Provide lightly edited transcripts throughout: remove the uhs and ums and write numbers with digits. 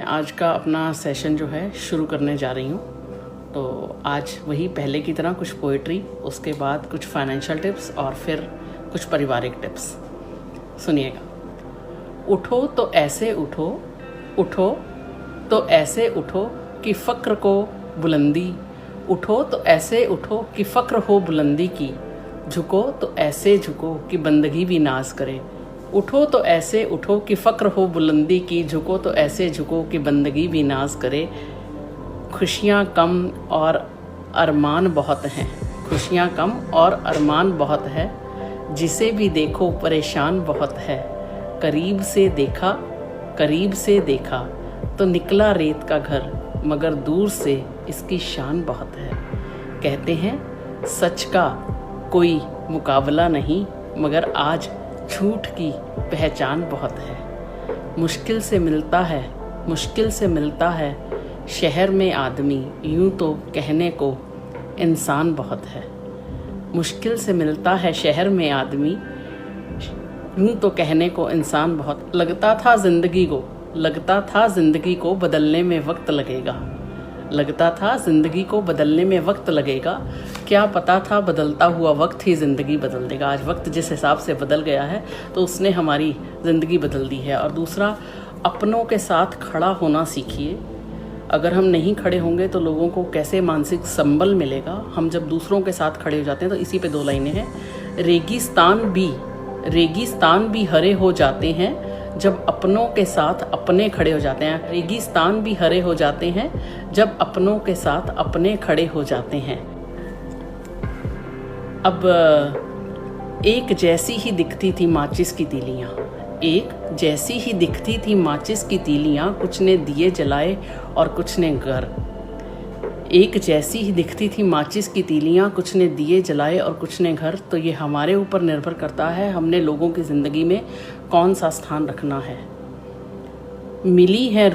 आज का अपना सेशन जो है शुरू करने जा रही हूँ। तो आज वही पहले की तरह कुछ पोइट्री, उसके बाद कुछ फाइनेंशियल टिप्स और फिर कुछ पारिवारिक टिप्स। सुनिएगा। उठो तो ऐसे उठो, उठो तो ऐसे उठो कि फ़क्र को बुलंदी, उठो तो ऐसे उठो कि फ़क्र हो बुलंदी की, झुको तो ऐसे झुको कि बंदगी भी नाज करे। उठो तो ऐसे उठो कि फ़क्र हो बुलंदी की, झुको तो ऐसे झुको कि बंदगी भी नाज करे। खुशियाँ कम और अरमान बहुत हैं, खुशियाँ कम और अरमान बहुत है, जिसे भी देखो परेशान बहुत है। करीब से देखा तो निकला रेत का घर, मगर दूर से इसकी शान बहुत है। कहते हैं सच का कोई मुकाबला नहीं, मगर आज झूठ की पहचान बहुत है। मुश्किल से मिलता है शहर में आदमी, यूं तो कहने को इंसान बहुत है। मुश्किल से मिलता है शहर में आदमी, यूं तो कहने को इंसान बहुत। लगता था जिंदगी को बदलने में वक्त लगेगा, क्या पता था बदलता हुआ वक्त ही ज़िंदगी बदल देगा। आज वक्त जिस हिसाब से बदल गया है तो उसने हमारी ज़िंदगी बदल दी है। और दूसरा, अपनों के साथ खड़ा होना सीखिए। अगर हम नहीं खड़े होंगे तो लोगों को कैसे मानसिक संबल मिलेगा। हम जब दूसरों के साथ खड़े हो जाते हैं तो इसी पे 2 लाइनें हैं। रेगिस्तान भी हरे हो जाते हैं जब अपनों के साथ अपने खड़े हो जाते हैं। रेगिस्तान भी हरे हो जाते हैं जब अपनों के साथ अपने खड़े हो जाते हैं। अब एक जैसी ही दिखती थी माचिस की तीलियां, कुछ ने दिए जलाए और कुछ ने घर। एक जैसी ही दिखती थी माचिस की तीलियां, कुछ ने दिए जलाए और कुछ ने घर। तो ये हमारे ऊपर निर्भर करता है, हमने लोगों की ज़िंदगी में कौन सा स्थान रखना है। मिली हैं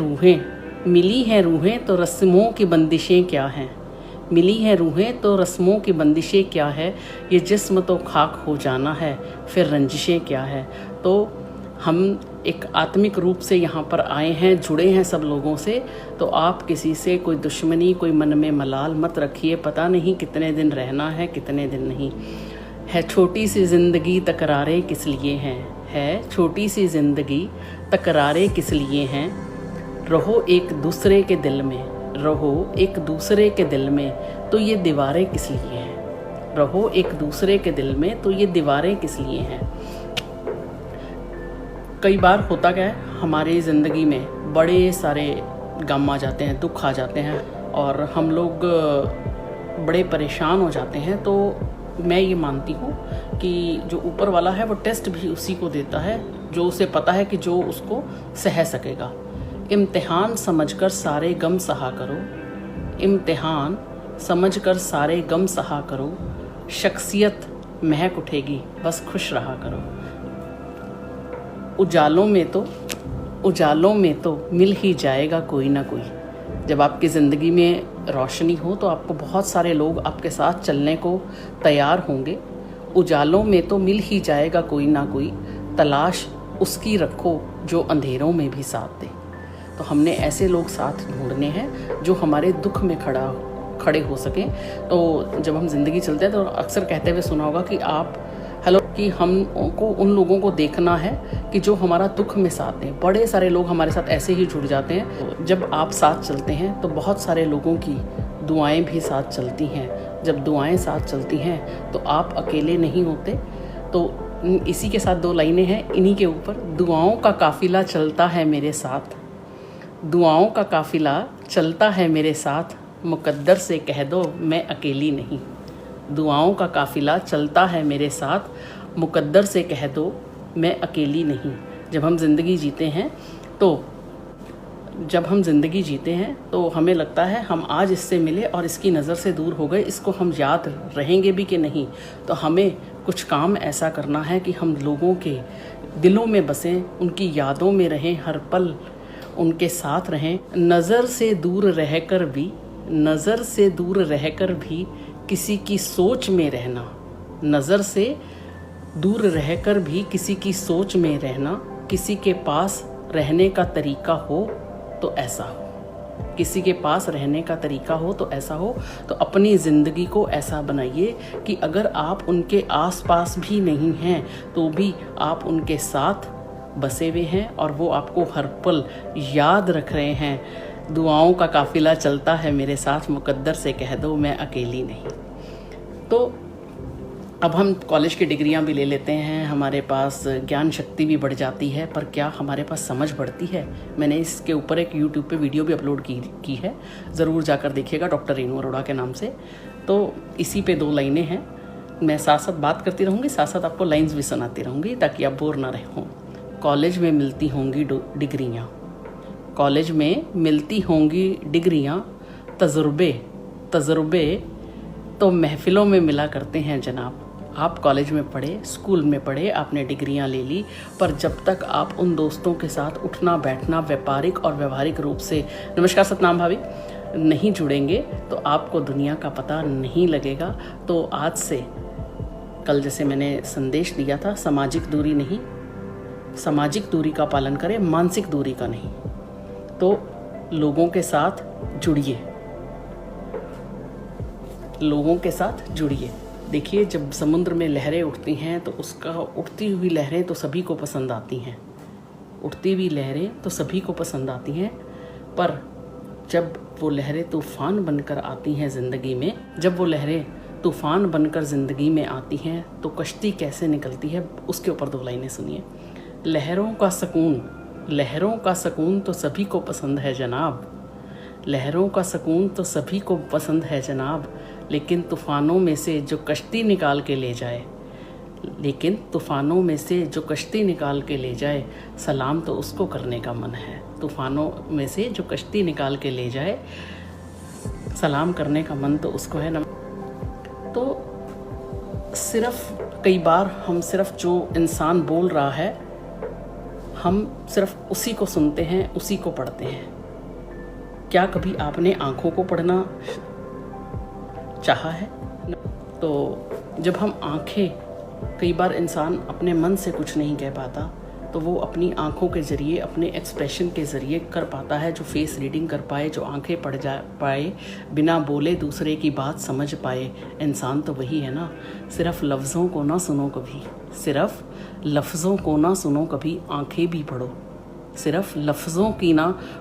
रूहें तो रस्मों की बंदिशें क्या है। ये जिस्म तो खाक हो जाना है, फिर रंजिशें क्या है। तो हम एक आत्मिक रूप से यहाँ पर आए हैं, जुड़े हैं सब लोगों से। तो आप किसी से कोई दुश्मनी, कोई मन में मलाल मत रखिए। पता नहीं कितने दिन रहना है, कितने दिन नहीं है। छोटी सी ज़िंदगी तकरारें किस लिए हैं। रहो एक दूसरे के दिल में तो ये दीवारें किस लिए हैं। कई बार होता क्या है, हमारी ज़िंदगी में बड़े सारे गम आ जाते हैं, दुख आ जाते हैं और हम लोग बड़े परेशान हो जाते हैं। तो मैं ये मानती हूँ कि जो ऊपर वाला है वो टेस्ट भी उसी को देता है जो उसे पता है कि जो उसको सह सकेगा। इम्तिहान समझकर सारे गम सहा करो, शख्सियत महक उठेगी, बस खुश रहा करो। उजालों में तो मिल ही जाएगा कोई ना कोई। जब आपकी ज़िंदगी में रोशनी हो तो आपको बहुत सारे लोग आपके साथ चलने को तैयार होंगे। उजालों में तो मिल ही जाएगा कोई ना कोई, तलाश उसकी रखो जो अंधेरों में भी साथ दे। तो हमने ऐसे लोग साथ ढूंढने हैं जो हमारे दुख में खड़े हो सकें। तो जब हम ज़िंदगी चलते हैं तो अक्सर कहते हुए सुना होगा कि हमको उन लोगों को देखना है कि जो हमारा दुख में साथ दें। बड़े सारे लोग हमारे साथ ऐसे ही जुड़ जाते हैं। तो जब आप साथ चलते हैं तो बहुत सारे लोगों की दुआएं भी साथ चलती हैं। जब दुआएं साथ चलती हैं तो आप अकेले नहीं होते। तो इसी के साथ 2 लाइनें हैं इन्हीं के ऊपर। दुआओं का काफ़िला चलता है मेरे साथ, मुकद्दर से कह दो मैं अकेली नहीं। दुआओं का काफ़िला चलता है मेरे साथ, मुकद्दर से कह दो मैं अकेली नहीं। जब हम ज़िंदगी जीते हैं तो हमें लगता है हम आज इससे मिले और इसकी नज़र से दूर हो गए, इसको हम याद रहेंगे भी कि नहीं। तो हमें कुछ काम ऐसा करना है कि हम लोगों के दिलों में बसें, उनकी यादों में रहें, हर पल उनके साथ रहें। नज़र से दूर रहकर भी किसी की सोच में रहना, किसी के पास रहने का तरीका हो तो ऐसा हो, किसी के पास रहने का तरीका हो तो ऐसा हो। तो अपनी ज़िंदगी को ऐसा बनाइए कि अगर आप उनके आसपास भी नहीं हैं तो भी आप उनके साथ बसे हुए हैं और वो आपको हर पल याद रख रहे हैं। दुआओं का काफिला चलता है मेरे साथ, मुकद्दर से कह दो मैं अकेली नहीं। तो अब हम कॉलेज की डिग्रियां भी ले लेते हैं, हमारे पास ज्ञान शक्ति भी बढ़ जाती है, पर क्या हमारे पास समझ बढ़ती है? मैंने इसके ऊपर एक यूट्यूब पे वीडियो भी अपलोड की है, ज़रूर जाकर देखिएगा, डॉक्टर रेनू अरोड़ा के नाम से। तो इसी पे 2 लाइनें हैं, मैं साथ साथ बात करती रहूँगी, साथ साथ आपको लाइन्स भी सुनाती रहूँगी ताकि आप बोर ना रहें। कॉलेज में मिलती होंगी डिग्रियाँ, कॉलेज में मिलती होंगी डिग्रियाँ, तजुर्बे तो महफिलों में मिला करते हैं जनाब। आप कॉलेज में पढ़े, स्कूल में पढ़े, आपने डिग्रियां ले ली, पर जब तक आप उन दोस्तों के साथ उठना बैठना व्यापारिक और व्यवहारिक रूप से, नमस्कार सतनाम भाभी, नहीं जुड़ेंगे तो आपको दुनिया का पता नहीं लगेगा। तो आज से, कल जैसे मैंने संदेश दिया था, सामाजिक दूरी नहीं, सामाजिक दूरी का पालन करें, मानसिक दूरी का नहीं। तो लोगों के साथ जुड़िए, लोगों के साथ जुड़िए। देखिए, जब समुद्र में लहरें उठती हैं तो उसका उठती हुई लहरें तो सभी को पसंद आती हैं, उठती हुई लहरें तो सभी को पसंद आती हैं, पर जब वो लहरें तूफान बनकर आती हैं ज़िंदगी में, जब वो लहरें तूफान बनकर ज़िंदगी में आती हैं तो कश्ती कैसे निकलती है, उसके ऊपर 2 लाइनें सुनिए। लहरों का सकून तो सभी को पसंद है जनाब, लहरों का सकून तो सभी को पसंद है जनाब, लेकिन तूफ़ानों में से जो कश्ती निकाल के ले जाए, लेकिन तूफ़ानों में से जो कश्ती निकाल के ले जाए, सलाम तो उसको करने का मन है। तूफ़ानों में से जो कश्ती निकाल के ले जाए, सलाम करने का मन तो उसको है ना। तो सिर्फ कई बार हम सिर्फ जो इंसान बोल रहा है, हम सिर्फ उसी को सुनते हैं, उसी को पढ़ते हैं। क्या कभी आपने आँखों को पढ़ना चाहा है? तो जब हम आँखें, कई बार इंसान अपने मन से कुछ नहीं कह पाता तो वो अपनी आँखों के ज़रिए, अपने एक्सप्रेशन के ज़रिए कर पाता है, जो फेस रीडिंग कर पाए, जो आँखें पढ़ जा पाए, बिना बोले दूसरे की बात समझ पाए। इंसान तो वही है ना। सिर्फ लफ्ज़ों को ना सुनो कभी, सिर्फ लफ्ज़ों को ना सुनो कभी, आँखें भी पढ़ो। सिर्फ लफ्ज़ों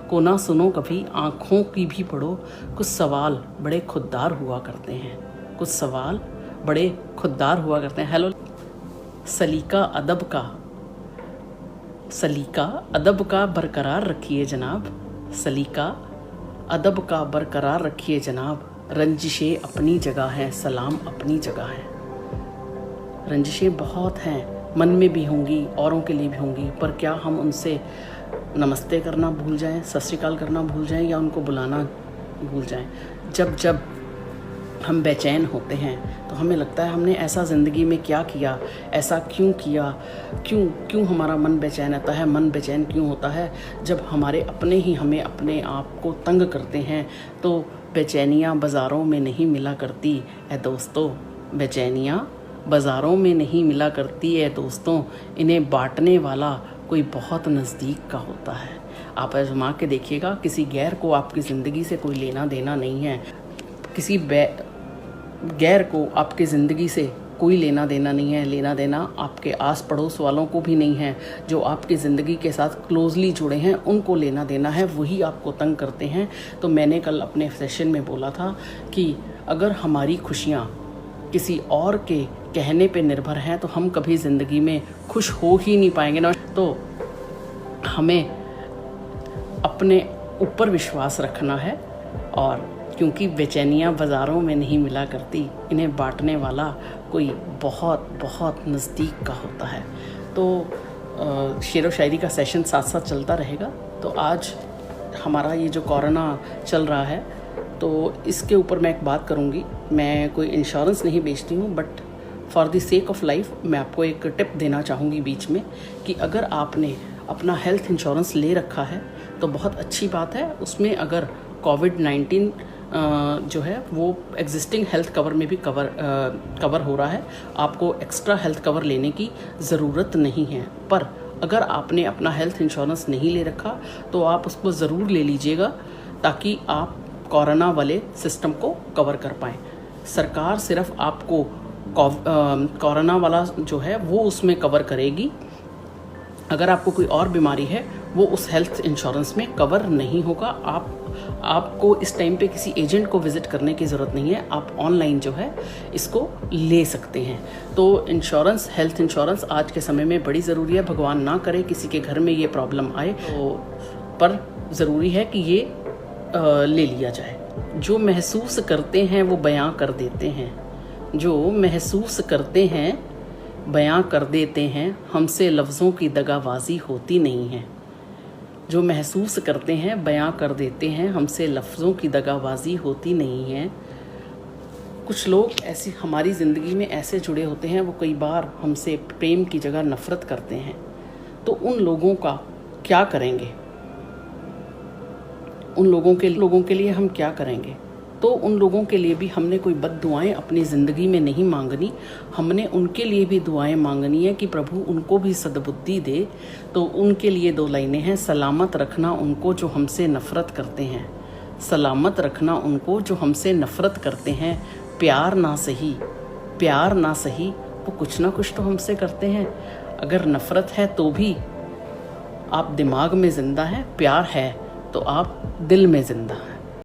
को ना सुनो कभी, आँखों की भी पढ़ो। कुछ सवाल बड़े खुददार हुआ करते हैं, कुछ सवाल बड़े खुददार हुआ करते हैं। हेलो, सलीका अदब का बरकरार रखिए जनाब, सलीका अदब का बरकरार रखिए जनाब। रंजिशें अपनी जगह हैं, सलाम अपनी जगह है। रंजिशें बहुत हैं, मन में भी होंगी, औरों के लिए भी होंगी, पर क्या हम उनसे नमस्ते करना भूल जाएं, सत श्री अकाल करना भूल जाएं, या उनको बुलाना भूल जाएं? जब हम बेचैन होते हैं तो हमें लगता है हमने ऐसा ज़िंदगी में क्या किया, ऐसा क्यों किया, क्यों हमारा मन बेचैन रहता है। मन बेचैन क्यों होता है? जब हमारे अपने ही हमें अपने आप को तंग करते हैं। तो बेचैनियाँ बाज़ारों में नहीं मिला करती है दोस्तों, बेचैनियाँ बाज़ारों में नहीं मिला करती है दोस्तों, इन्हें बांटने वाला कोई बहुत नज़दीक का होता है। आप आज़मा के देखिएगा, किसी गैर को आपकी ज़िंदगी से कोई लेना देना नहीं है, किसी गैर को आपकी ज़िंदगी से कोई लेना देना नहीं है। लेना देना आपके आस पड़ोस वालों को भी नहीं है, जो आपकी ज़िंदगी के साथ क्लोजली जुड़े हैं उनको लेना देना है, वही आपको तंग करते हैं। तो मैंने कल अपने सेशन में बोला था कि अगर हमारी खुशियाँ किसी और के कहने पे निर्भर हैं तो हम कभी ज़िंदगी में खुश हो ही नहीं पाएंगे ना। तो हमें अपने ऊपर विश्वास रखना है, और क्योंकि बेचैनियाँ बाज़ारों में नहीं मिला करती, इन्हें बांटने वाला कोई बहुत बहुत नज़दीक का होता है। तो शेर व शायरी का सेशन साथ साथ चलता रहेगा। तो आज हमारा ये जो कोरोना चल रहा है, तो इसके ऊपर मैं एक बात करूँगी। मैं कोई इंश्योरेंस नहीं बेचती हूँ, but for the sake of life मैं आपको एक टिप देना चाहूँगी बीच में, कि अगर आपने अपना हेल्थ इंश्योरेंस ले रखा है तो बहुत अच्छी बात है। उसमें अगर कोविड-19 जो है वो एग्जिस्टिंग हेल्थ कवर में भी कवर हो रहा है, आपको एक्स्ट्रा हेल्थ कवर लेने की ज़रूरत नहीं है। पर अगर आपने अपना हेल्थ इंश्योरेंस नहीं ले रखा तो आप उसको ज़रूर ले लीजिएगा, ताकि आप कोरोना वाले सिस्टम को कवर कर पाएँ। सरकार सिर्फ आपको कोरोना वाला जो है वो उसमें कवर करेगी। अगर आपको कोई और बीमारी है वो उस हेल्थ इंश्योरेंस में कवर नहीं होगा। आपको इस टाइम पे किसी एजेंट को विज़िट करने की ज़रूरत नहीं है, आप ऑनलाइन जो है इसको ले सकते हैं। तो इंश्योरेंस, हेल्थ इंश्योरेंस आज के समय में बड़ी ज़रूरी है। भगवान ना करे किसी के घर में ये प्रॉब्लम आए, तो पर ज़रूरी है कि ये ले लिया जाए। जो महसूस करते हैं वो बयां कर देते हैं, जो महसूस करते हैं बयां कर देते हैं, हमसे लफ्ज़ों की दगाबाजी होती नहीं है। जो महसूस करते हैं बयां कर देते हैं, हमसे लफ्ज़ों की दगाबाजी होती नहीं है। कुछ लोग ऐसी हमारी ज़िंदगी में ऐसे जुड़े होते हैं, वो कई बार हमसे प्रेम की जगह नफ़रत करते हैं। तो उन लोगों का क्या करेंगे? उन लोगों के लिए हम क्या करेंगे? तो उन लोगों के लिए भी हमने कोई बद्दुआएं अपनी ज़िंदगी में नहीं मांगनी, हमने उनके लिए भी दुआएं मांगनी है कि प्रभु उनको भी सद्बुद्धि दे। तो उनके लिए 2 लाइनें हैं। सलामत रखना उनको जो हमसे नफ़रत करते हैं, सलामत रखना उनको जो हमसे नफ़रत करते हैं। प्यार ना सही वो कुछ ना कुछ तो हमसे करते हैं। अगर नफ़रत है तो भी आप दिमाग में ज़िंदा हैं, प्यार है तो आप दिल में ज़िंदा हैं।